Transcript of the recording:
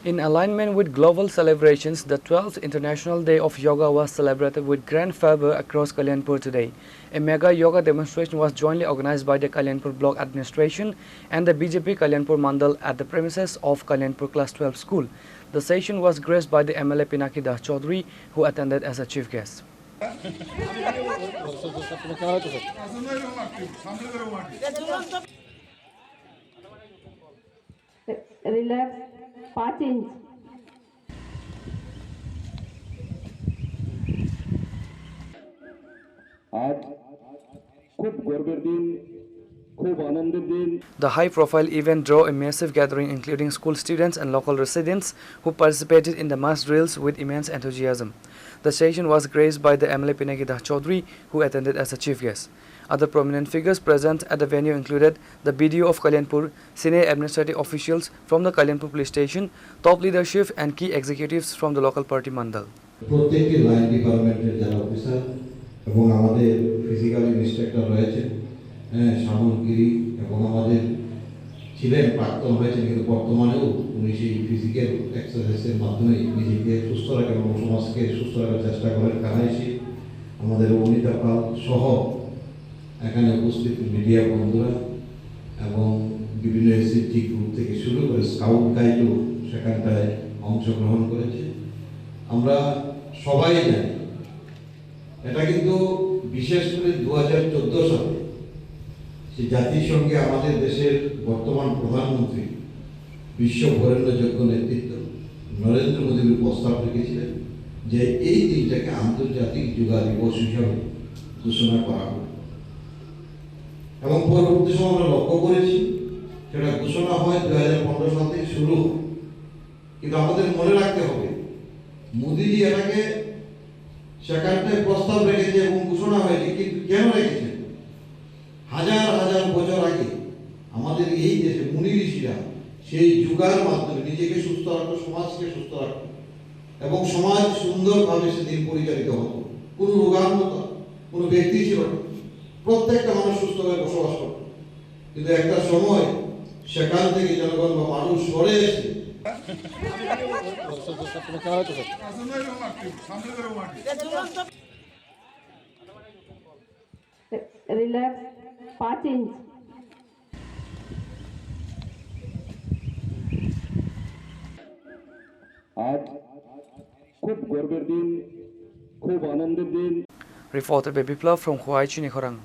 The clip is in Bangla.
In alignment with global celebrations, the 12th International Day of Yoga was celebrated with grand fervor across Kalyanpur today. A mega yoga demonstration was jointly organized by the Kalyanpur Block Administration and the BJP Kalyanpur Mandal at the premises of Kalyanpur Class 12 School. The session was graced by the MLA Pinaki Das Chaudhary, who attended as a chief guest. Relax, 5 inch. आज खूब गर्वेर दिन खूब आनंदेर दिन The high-profile event drew a massive gathering including school students and local residents who participated in the mass drills with immense enthusiasm. The session was graced by the MLA Pinaki Das Chaudhary, who attended as a chief guest. Other prominent figures present at the venue included the BDO of Kalyanpur, senior administrative officials from the Kalyanpur police station, top leadership and key executives from the local party mandal. প্রত্যেকটি লাইন ডিপার্টমেন্টের যারা অফিসার এবং আমাদের ফিজিক্যাল ইন্সট্রাক্টর রয়েছে সামগ্রী এবং আমাদের ছিলেন প্রাক্তন হয়েছেন কিন্তু বর্তমানেও উনি সেই ফিজিক্যাল এক্সারসাইজের মাধ্যমে নিজেকে সুস্থ রাখার এবং সমাজকে সুস্থ রাখার চেষ্টা করেন কানাইশি আমাদের অনিতা পাল সহ এখানে উপস্থিত মিডিয়া বন্ধুরা এবং বিভিন্ন এসএসজি গ্রুপ থেকে শুরু করে স্কাউট গাইডও সেখানটায় অংশগ্রহণ করেছে। আমরা সবাই জানি এটা কিন্তু বিশেষ করে 2014 সালে সেই জাতিসংঘে আমাদের দেশের বর্তমান প্রধানমন্ত্রী বিশ্ব বরেণ্যযোগ্য নেতৃত্ব নরেন্দ্র মোদী প্রস্তাব রেখেছিলেন যে এই দিনটাকে আন্তর্জাতিক যোগা দিবস হিসাবে ঘোষণা করা হবে এবং পরবর্তী সময় আমরা লক্ষ্য করেছি সেটা ঘোষণা হয় 2015 সাল থেকে শুরু হয়। কিন্তু আমাদের মনে রাখতে হবে মোদীজি এটাকে সেখানটায় প্রস্তাব রেখেছে এবং ঘোষণা হয়েছে কিন্তু কেন রেখেছেন হাজার হাজার বছর আগে আমাদের এই দেশে মুনি ঋষিরা সেই যুগার মাধ্যমে নিজেকে সুস্থ রাখতো সমাজকে সুস্থ রাখতো এবং সমাজ সুন্দরভাবে সেদিন পরিচালিত হতো কোনো রোগান্নতা কোনো ব্যক্তি ছিল না প্রত্যেকটা মানুষ সুস্থভাবে বসবাস করত কিন্তু একটা সময় সেখান থেকে জনগণ বা মানুষ সরে এসে Relax, 5 inch. आज खूब गर्वेर दिन खूब आनंदेर दिन Reporter Baby Plov from Huai Chinikhorang.